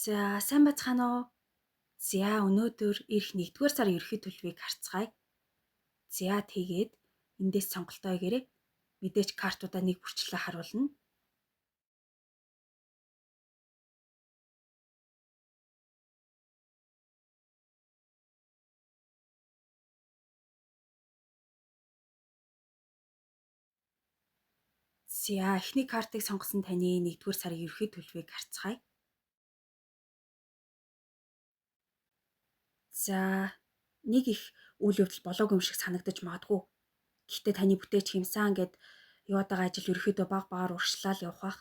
За, сайн бацгаана уу? За, өнөөдөр ирэх 1-р сарын ерөнхий төлбөрийг харцгаая. За, тэгээд эндээс сонголтоо өгөөрэй. Мэдээж картуудаа нэг бүрчлээ харуулна. За, эхний картыг сонгосон таны 1-р сарын ерөнхий төлбөрийг харцгаая. За, нэг их үйл явдал болоогүй юм шиг санагдаж магадгүй. Гэхдээ таны бүтээч хэмсэн гэд яваад байгаа ажил ерөөхдөө баг багаар урагшлал явах бах.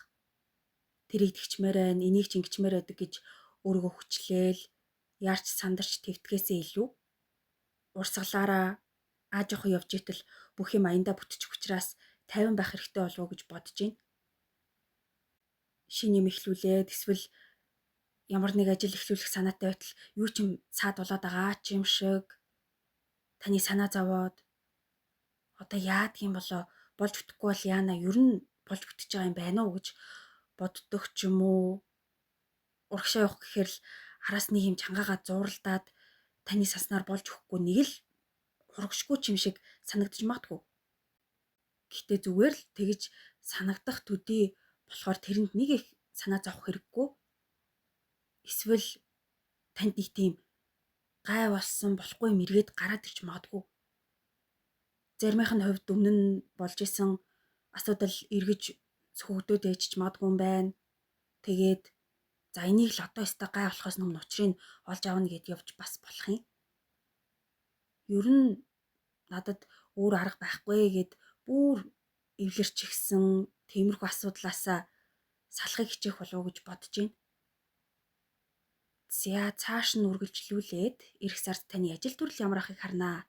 Тэрийг тэгчмээр байна, энийг ч ингэчмээр байдаг гэж өөрийгөө хүчлээл, яарч сандарч твтгээсээ илүү урсгалаараа ааж явах явж итэл бүх юм аяндаа бүтчих учраас 50 байх хэрэгтэй болов уу гэж бодож байна. Шинэ юм эхлүүлээд эсвэл ямар нэг ажил эхлүүлэх санаатай байтал юу ч юм цаад болоод байгаа ч юм шиг таны санаа зовоод одоо яадаг юм болоо болж бүтэхгүй бол яана ер нь болж бүтэж байгаа юм байна уу гэж боддог ч юм уу. Урагшаа явах гэхээр л араас нэг юм чангаагаа зууралдаад таны саснаар болж өгөхгүй нэг л урагшгүй ч юм шиг санагдаж магадгүй. Гэхдээ зүгээр л тэгж санагдах төдий болохоор тэрэнд нэг их санаа зовох хэрэггүй. Эсвэл танд нэг тийм гай болсон болохгүй юм эргээд гараад ирж магадгүй. Заримынх нь хувьд өмнө нь болж исэн асуудал эргэж сөхөгдөд ээж ч магадгүй юм байна. Тэгээд за энийг л одоо өстой гай болохоос өмнө учрыг олж авна гэд явж бас болох юм. Ер нь надад өөр арга байхгүй гэд бүр эвлэрчихсэн тиймэрхүү асуудлаасаа салахыг хичээх болов уу гэж бодож байна. За цааш нь үргэлжлүүлээд эх сард таны ажил төрөл ямар ахыг харнаа.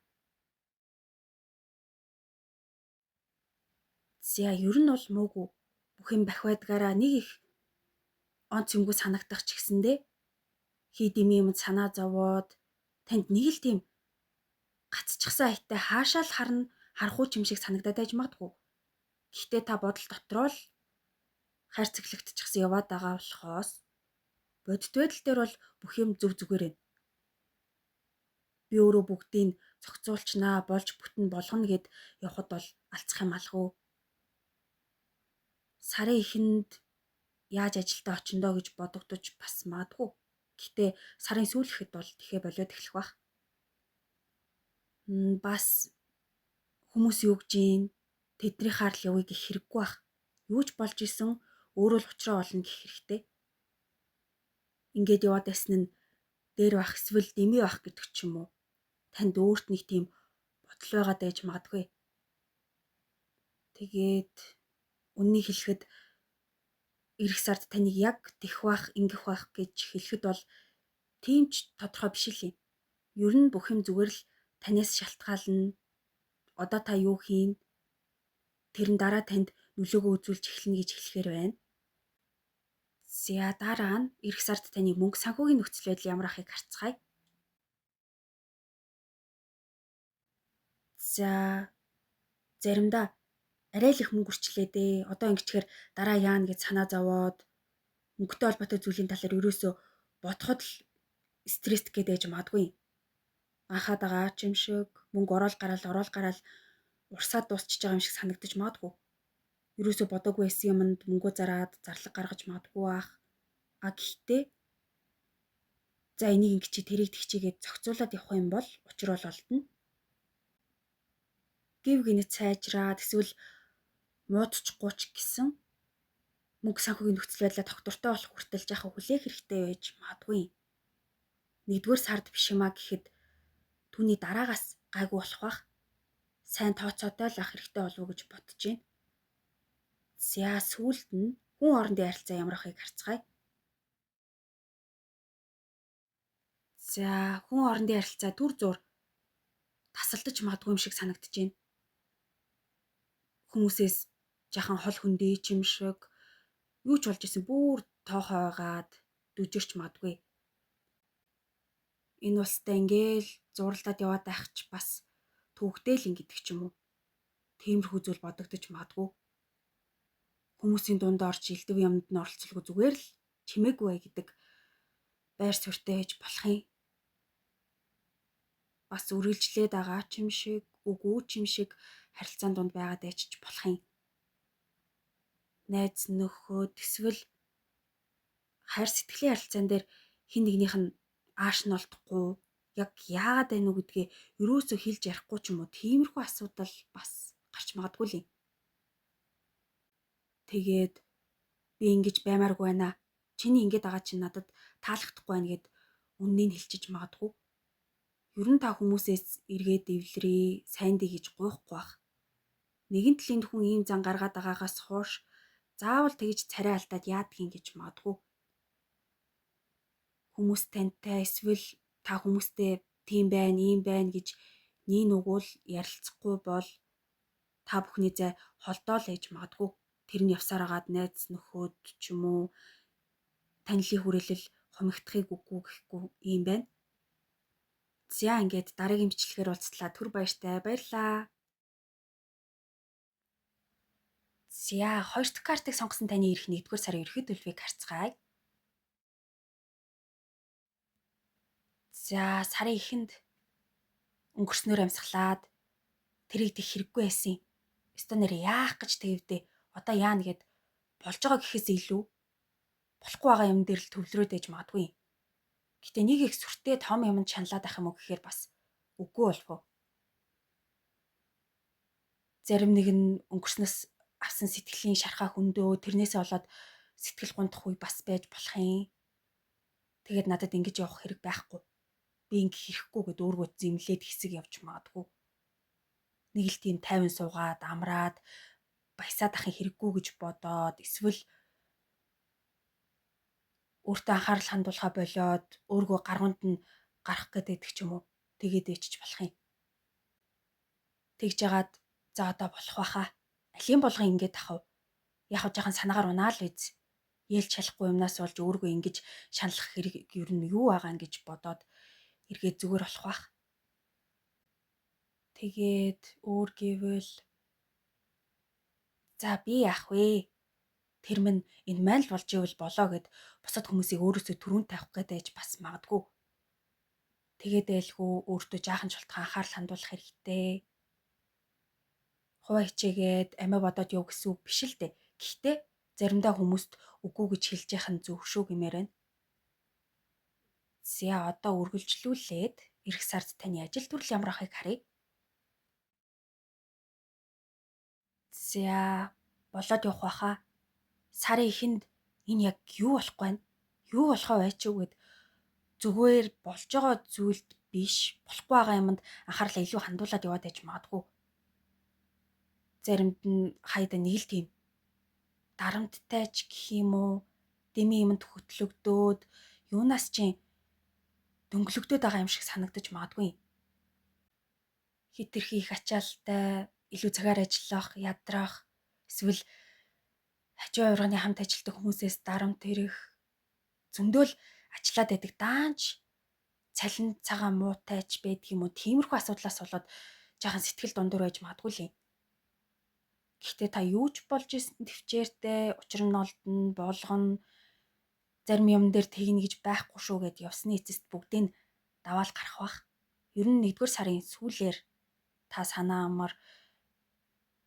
За ер нь бол муугүй бүх юм бахвайдгаараа нэг их онц юмгүй санагдах ч гэсэндээ хийд юм санаа зовоод танд нэг л тийм гацчихсан хайтай хаашаа л харахгүй ч юм шиг санагдаад байж магадгүй. Гэхдээ та бодол дотроо л хайр цэглэгдчихсэн яваад байгаа болохоос бодит байдал дээр бол бүх юм зүг зүгээр байна. Би өөрөө бүгдийг зохицуулчнаа, болж бүтэн болгоно гэд явхад бол алцах юм алгүй. Сарын эхэнд яаж ажилдаа очиндоо гэж бодогдож бас магадгүй. Гэхдээ сарын сүүлэхэд бол тэхээ болоод эхлэх бах. Бас хүмүүс юу гэж юм тэдний харал явыг гэх хэрэггүй бах. Юу ч болж исэн өөрөө л учраа олно гэх хэрэгтэй. Ингээд яваад байсан нь дээр бах эсвэл дэмий бах гэдэг ч юм уу. Танд өөрт нэг тийм бодол байгаад байж магадгүй. Тэгээд үннийг хэлэхэд эх сард таныг яг тэх бах, ингэх бах гэж хэлэхэд бол тийм ч тодорхой биш л юм. Ер нь бүх юм зүгээр л танаас шалтгаална. Одоо та юу хийн? Тэрэн дараа танд нөлөөгөө үзүүлж эхэлнэ гэж хэлэхээр байна. За дараа нь эх сард таны мөнгө санхүүгийн нөхцөл байдал ямар ахыг харцгаая. За заримдаа арай л их мөнгө өрчлээ дээ. Одоо ингэчээр дараа яана гэж санаа зовоод мөнгөтэй холбоотой зүйлийн талаар ерөөсөө бодоход л стресс гээд байж магадгүй. Анхаад байгаа ч юм шиг мөнгө ороод гараал урсаад дуусчихж байгаа юм шиг санагдаж магадгүй. Ерөөсөө бодоогүй байсан юмд мөнгөө зараад зарлаг гаргаж магадгүй бах. Гэхдээ за энийг ингэ чи тэрийг тэгчигээд зохицуулаад явах юм бол учир бол олдно. Гів гинэт сайжраад эсвэл муудчихгүй ч гэсэн мөнгө санхүүгийн нөхцөл байдлаа тогтвортой болох хүртэл жаахан хүлээх хэрэгтэй байж магадгүй. 1-р сард биш юмаа гэхэд түүний дараагаас гайгүй болох бах. Сайн тооцоотой л ах хэрэгтэй болов уу гэж бодож байна. За сүүлд нь хүн хоорондын харилцаа ямар ахыг харцгаая. За хүн хоорондын харилцаа түр зуур тасалдаж магадгүй юм шиг санагдаж байна. Хүмүүсээс жаахан хол хөндий ч юм шиг юу ч болж исэн бүр тоохоо байгаад дүжирч магадгүй. Энэ улстай ингээл зурлаад яваад байх ч бас төвөгтэй л ингэдэг ч юм уу. Тиймэрхүү зүйл бодогдож магадгүй. Хүмүүсийн дунд орж илдэв юмд нь оролцолгүй зүгээр л чимээгүй бай гэдэг байр суурьтай байж болох юм. Бас үргэлжлээд байгаа ч юм шиг, үгүй ч юм шиг харилцаан донд байгаад байж болох юм. Найз нөхөд эсвэл хайр сэтгэлийн харилцаан дээр хин нэгнийх нь ааш нь олдохгүй яг яагаад байна уу гэдгээ ерөөсөө хэлж ярихгүй ч юм уу тиймэрхүү асуудал бас гарч магадгүй л юм. Тэгээд би ингэж баймааргүй байна. Чиний ингэж байгаа чинь надад таалагдахгүй байна гэд үннийг нь хэлчихэж магадгүй. Ер нь та хүмүүсээс эргээд эвлэрээ, сайн дий гэж гуйхгүй бах. Нэгэн талын хүн ийм зан гаргаад байгаагаас хойш заавал тэгж царай алдаад яадгийн гэж магадгүй. Хүмүүс тантай эсвэл та хүмүүстэй тийм байна, ийм байна гэж нийн угуул ярилцахгүй бол та бүхний зай холдоо л ээж магадгүй. Тэр нь явсаар агаад найз нөхөд ч юм уу танилын хүрээлэл хомигдохыг үгүй гэхгүй юм байна. За ингээд дараагийн бичлэгээр уулзлаа. Түр баяртай баярлаа. За 2 дахь картыг сонгосон таны ирэх 1-р сарын ерөнхий төлөвийг харцгаая. За сарын эхэнд өнгөрснөөр амьсгалаад тэрийг дэх хэрэггүй байсан. Өстө нэр яах гэж тэгвдээ одоо яана гэд болж байгаа гэхээс илүү болохгүй байгаа юм дээр л төвлөрөөд ээж магадгүй. Гэтэ нэг их сүртэй том юмд шаналаад ах юм уу гэхээр бас үгүй болов уу. Зарим нэг нь өнгөрснөөс авсан сэтгэлийн шархаа хөндөө тэрнээсээ болоод сэтгэл гундах үе бас байж болох юм. Тэгээд надад ингэж явах хэрэг байхгүй. Би ингэ хийхгүй гэд өөргөө зэмлээд хэсэг явж магадгүй. Нэг л тийм тайван суугаад амраад баясаад ахын хэрэггүй гэж бодоод эсвэл өөртөө анхаарал хандуулахаа болоод өөргөө гаргуунд нь гарах гэдэг ч юм уу тэгээд ээчж болох юм. Тэгж яагаад за одоо болох байхаа. Алийн болгон ингэж ахав. Яг жаахан санаагаар унаа л үз. Ялж чадахгүй юмнаас болж өөргөө ингэж шаналлах хэрэг ер нь юу байгаа гэж бодоод эргээд зүгээр болох байх. Тэгээд өөр гэвэл за би яах вэ? Тэр минь энэ маань л болж ивэл болоо гэд бусад хүмүүсийг өөрөөсөө түрүүнд тавих гэдэг бас магадгүй. Тэгээд айлгүй өөртөө жаахан шалтгаан анхаарал хандуулах хэрэгтэй. Хуваа хичээгээд амиа бодоод яв гэсэн үг биш л дээ. Гэхдээ заримдаа хүмүүст үгүй гэж хэлж яах нь зөв шүү гэмээр байна. За одоо үргэлжлүүлээд эх сард таны ажил төрөл ямар ахыг харъя. За болоод явах байхаа. Сарын эхэнд энэ яг юу болох вэ? Юу болохоо байч уу гэд зүгээр болж байгаа зүйлд биш, болохгүй байгаа юмд анхаарлаа илүү хандуулад яваад байж магадгүй. Заримд нь хайда нэг л тийм дарамттай ч гэх юм уу, дэми юмд хөтлөгдөөд юунаас чинь дөнгөлөгдөд байгаа юм шиг санагдаж магадгүй. Хитрхи их ачаалтай, илүү цагаар ажиллах, ядрах, эсвэл хажуу урганы хамт ажилладаг хүмүүсээс дарамт ирэх, зөндөл ажиллаад байдаг даанч цалин цагаан муутайч байдаг юм уу? Тиймэрхүү асуудлаас болоод жаахан сэтгэл дундуур байж магадгүй л юм. Гэхдээ та юу ч болж исэн төвчээртэй учир нь олдно, болгоно. Зарим юм дээр тэгнэ гэж байхгүй шүү гэд явсны эцэст бүгдийг даваал гарах бах. Ер нь 1-р сарын сүүлээр та санаа амар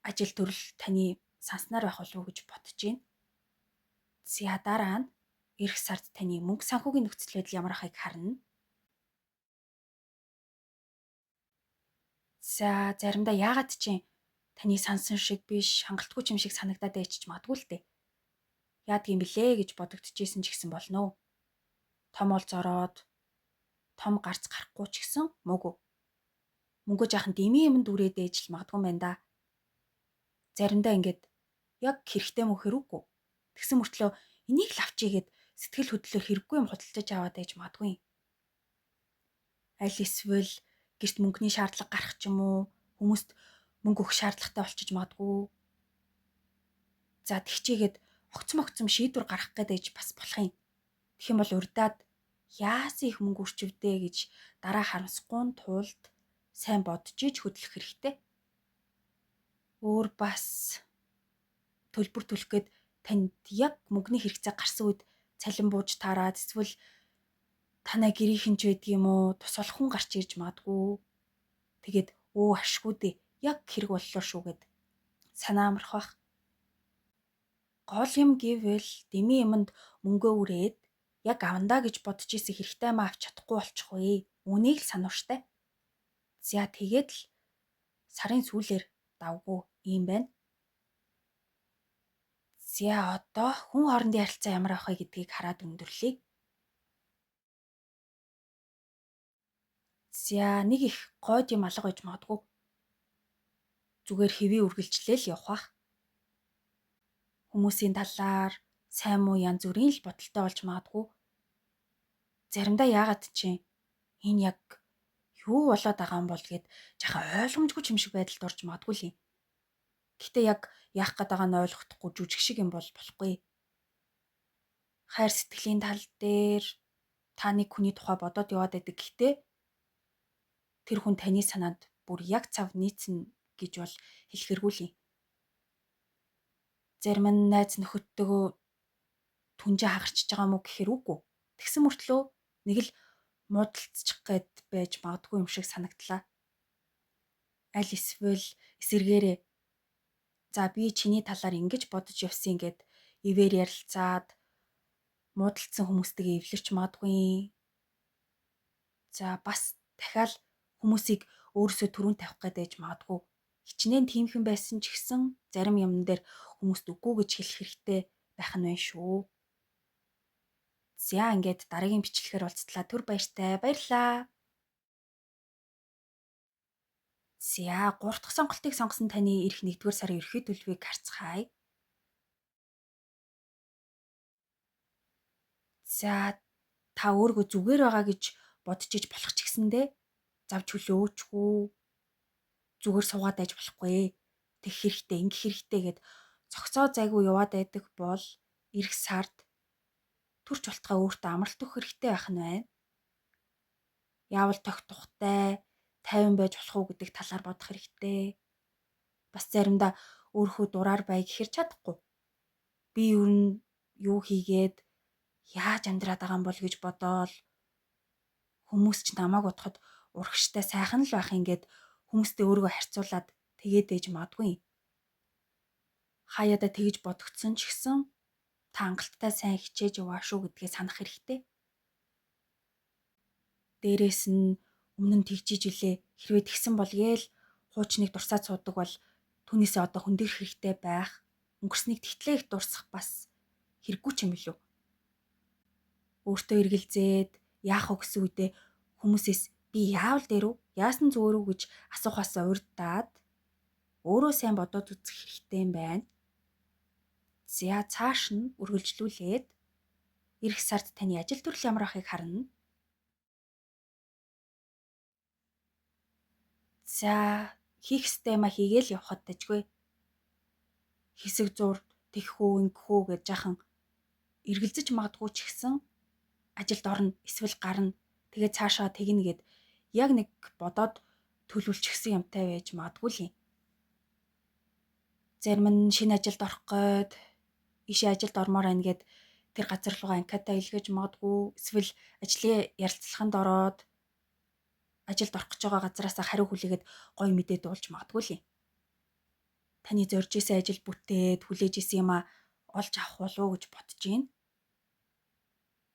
ажил төрөл таны санснаар байх болов уу гэж бодож байна. За дараа нь эх сард таны мөнгө санхүүгийн нөхцөл байдал ямар ахыг харна. За заримдаа яагаад чинь таны сансан шиг биш, хангалтгүй юм шиг санагдаад байчих магадгүй л дээ. Яадгийн блэ гэж бодогдчихсэн ч гэсэн болно уу? Том ол зороод, том гарц гарахгүй ч гэсэн мөг. Мөнгө жаахан дэмий юмд үрээд ээж л магадгүй байна да. Заримдаа ингээд яг хэрэгтэй мөн хэрэггүй. Тэгсэн мөртлөө энийг л авчигээд сэтгэл хөдлөлөөр хэрэггүй юм худалдаж аваад ээж магадгүй. Аль эсвэл гэрт мөнгөний шаардлага гарах ч юм уу, хүмүүст мөнгө өгөх шаардлагатай болчих магадгүй. За тэгчээгээд огцом шийдвэр гаргах гэдэг бас болох юм. Тэгэх юм бол урдаад яасан их мөнгө өрчөвдөө гэж дараа харамсахгүй тулд сайн бодож иж хөдлөх хэрэгтэй. Өөр бас төлбөр төлөх гээд танд яг мөнгөний хэрэгцээ гарсан үед цалин бууж таараад эсвэл Танай гэрийнхэн ч байдаг юм уу? Тус олон хүн гарч ирж магадгүй. Тэгээд ашгүй дээ. Яг хэрэг боллоо шүү гэд санаа амарх бах. Гол юм гэвэл дэмий юмд мөнгөө үрээд яг авандаа гэж бодож исэн хэрэгтэй маа авч чадахгүй болчихгүй. Үнийг л санууштай. За тэгээд л сарын сүүлээр давгүй юм байна. За одоо хүн хоорондын харилцаа ямар авах вэ гэдгийг хараад өндөрлөе. За нэг их гойд юм алга байж магадгүй. Зүгээр хэвээ үргэлжлээл явах бах. Хүмүүсийн талаар сайн муу янз бүрийн л бодолтой болж магадгүй. Заримдаа яагаад чинь энэ яг юу болоод байгаа юм бол гэд жахан ойлгомжгүй юм шиг байдалд орж магадгүй л юм. Гэтэ яг яах гээд байгааг нь ойлгохдохгүй жүжиг шиг юм бол болохгүй. Хайр сэтгэлийн тал дээр та нэг хүний тухай бодоод яваад байдаг. Гэтэ тэр хүн таны санаанд бүр яг цав нийцнэ гэж бол хэлэхэргүй л юм. Зарим нь найз нөхөдтэйгөө түнжээ хагарчж байгаа мó гэхээр үгүй. Тэгсэн мөртлөө нэг л муудалцчих гээд байж магадгүй юм шиг санагдлаа. Аль эсвэл эсэргээрээ за би чиний талаар ингэж бодож явсан гэд ивээр ярилцаад муудалцсан хүмүүстэйгээ эвлэрч магадгүй. За бас дахиад хүмүүсийг өөрөөсөө түрүүн тавих гээд байж магадгүй. Хичнээн тиймхэн байсан ч гэсэн зарим юмн дээр хүмүүст үгүй гэж хэлэх хэрэгтэй байх нь байна шүү. За ингээд дараагийн бичлэгээр уулзтлаа. Түр баяртай. Баярлаа. За 3 дахь сонголтыг сонгосон таны ирэх 1-р сарын ерхий төлбөрийг харцгаая. За та өөргөө зүгээр байгаа гэж бодож иж болох ч гэсэндээ завж хөлөө өчгүү. Зүгээр суугаад байж болохгүй. Тэг хэрэгтэй, ингэх хэрэгтэй гэд цогцоо зайгүй яваад байдаг бол ирэх сард төрч болтгоо өөртөө амралт өгөх хэрэгтэй байх нь байна. Яавал тохи тухтай, тайван байж болох уу гэдэг талаар бодох хэрэгтэй. Бас заримдаа өөрхөө дураар бай гэхэр чадахгүй. Би юу юу хийгээд яаж амьдраад байгаа юм бол гэж бодоол хүмүүс ч намайг бодоход урагштай сайхан л байх ингээд хүмүүстэй өөрийгөө харьцуулаад тэгээд ээж магадгүй. Хаяада тэгж бодогдсон ч гэсэн та хангалттай сайн хичээж яваа шүү гэдгээ санах хэрэгтэй. Дээрээс нь өмнө нь тэгжиж илээ хэрвээ тэгсэн бол гээл хуучныг дурсаад суудаг бол түүнээсээ одоо хөндөрөх хэрэгтэй байх. Өнгөрснийг тэгтлээ их дурсах бас хэрэггүй ч юм билүү. Өөртөө эргэлзээд яах вэ гэсэн үедээ хүмүүсээс би яавал дээр үү? Яасан зүгээр үү гэж асуухаас урьдаад өөрөө сайн бодоод үзэх хэрэгтэй юм байна. За цааш нь үргэлжлүүлээд эх сард таны ажил төрөл ямар ахыг харна. За хийх ёстой юм хийгээл явхад дажгүй. Хэсэг зур тэгхүү ингэхүү гэж жахан эргэлзэж магадгүй ч гэсэн ажилд орно эсвэл гарна. Тэгээ цаашаа тэгнэ гэд яг нэг бодоод төлөвлөчихсөн юмтай байж магадгүй л юм. Зарим нь шинэ ажилд орох гээд ишээ ажилд ормоор байна гэд тэр газар руугаа анкетаа илгээж магадгүй эсвэл ажлын ярилцлаганд ороод ажилд орох гэж байгаа газараас хариу хүлээгээд гой мэдээ дуулж магадгүй л юм. Таны зорж исэн ажил бүтээд хүлээж исэн юм олж авах болов уу гэж бодож байна.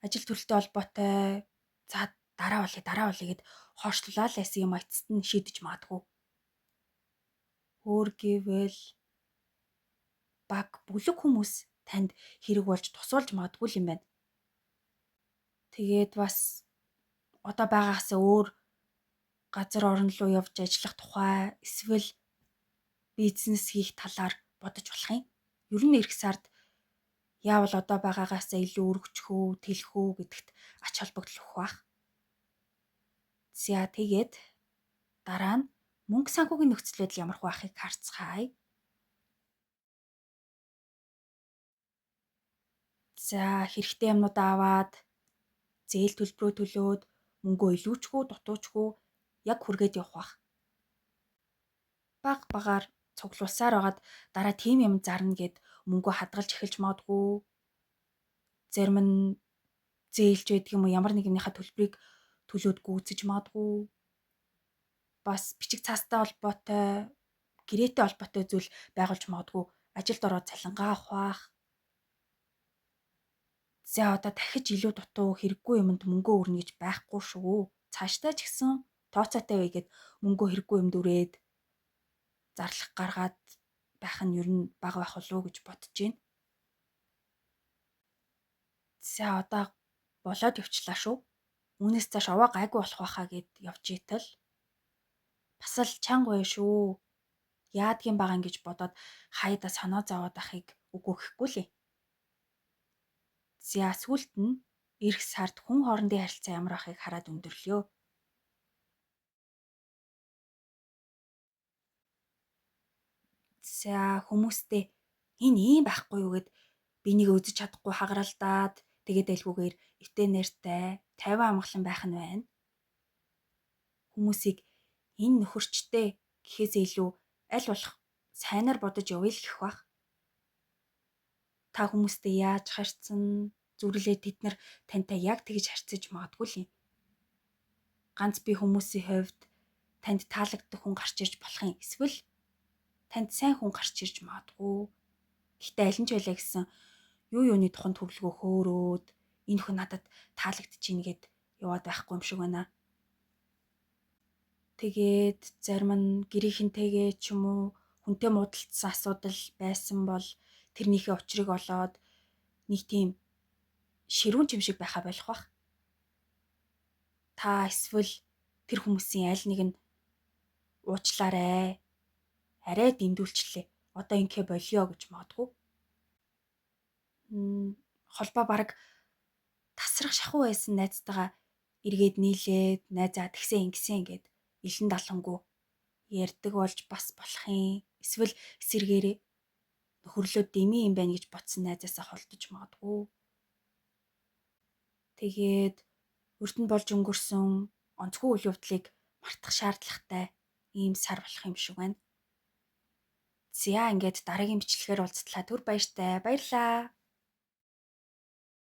Ажил төрөлтэй холбоотой за дараа болъё гэд хоошлуулаад байсан юм эцэст нь шийдэж магадгүй. Өөр гэвэл баг бүлэг хүмүүс танд хэрэг болж тусуулж магадгүй юм байна. Тэгээд бас одоо байгаагаас өөр газар орон руу явж ажиллах тухай эсвэл бизнес хийх талаар бодож болох юм. Ер нь эх сард яавал одоо байгаагаас илүү өргөжих үү, тэлэх үү гэдэгт ач холбогдол өгөх бах. За тэгээд дараа нь мөнгө санхүүгийн нөхцөл байдал ямар байхыг харцгаая. За хэрэгтэй юмнуудаа аваад зээл төлбөрөө төлөөд мөнгөө илүүчгүй дутуучгүй яг хүргээд явах бах. Баг багаар цуглуулсаар байгаад дараа тийм юм зарна гэд мөнгөө хадгалж эхэлж магадгүй. Зарим нь зээлж байдаг юм уу, ямар нэгнийхээ төлбөрийг төлөөд гүйцэж магадгүй. Бас бичиг цаастай холбоотой, гэрээтэй холбоотой зүйл байгуулж магадгүй. Ажилд ороод цалингаа авах бах. За одоо дахиж илүү дутуу хэрэггүй юмд мөнгөө өрнө гэж байхгүй шүү. Цаашдаа ч гэсэн тооцоотой байгээд мөнгөө хэрэггүй юмд өрөөд зарлах гаргаад байх нь ер нь бага байх болов уу гэж бодож байна. За одоо болоод явчлаа шүү. Үүнээс цааш овоо гайгүй болох байхаа гэд явж итэл бас л чанга бай шүү. Яадгийн байгаа юм гэж бодоод хаяада санаа зовоод ахыг үгүй гэхгүй лээ. За сүүлд нь эх сард хүн хоорондын харилцаа ямар ахыг хараад өндөрлөө. За хүмүүстэй энэ ийм байхгүй юу гэд бинийг үзэж чадахгүй хагаралдаад тэгээд айлгүйгээр өвтэй нэртэй 50 амгалан байх нь байна. Хүмүүсийг энэ нөхөрчтэй гэхээсээ илүү аль болох сайнаар бодож явъя л гэх бах. Та хүмүүстэй яаж харьцсан зүрлээ тэд нар тантай яг тэгж харьцаж магадгүй л юм. Ганц би хүмүүсийн хувьд танд таалагддаг хүн гарч ирж болох юм. Эсвэл танд сайн хүн гарч ирж магадгүй. Гэхдээ аль нь ч байлаа гэсэн юу юуны тухайд төрлөгөө хөөрөөд энэ хүн надад таалагдчих ин гэд яваад байхгүй юм шиг байна. Тэгээд зарим нь гэрийнхэнтэйгээ ч юм уу хүнтэй муудалцсан асуудал байсан бол тэрнийхээ учрыг олоод нэг тийм ширүүн юм шиг байхаа болох бах. Та эсвэл тэр хүмүүсийн аль нэг нь уучлаарай. Арай дэндүүлчлээ. Одоо инхэ болио гэж магадгүй. Холбоо бараг тасрах шахуу байсан найзтайгаа эргээд нийлээд найзаа тэгсэн ингэсэн гэд илэн далангуу ярьдаг болж бас болох юм. Эсвэл эсэргээрээ нөхөрлөө дэмий юм байна гэж бодсон найзаасаа холдож магадгүй. Тэгээд урд нь болж өнгөрсөн онцгүй үйл явдлыг мартах шаардлагатай ийм сар болох юм шиг байна. За ингээд дараагийн бичлэгээр уулзтлаа. Түр баяртай. Баярлаа.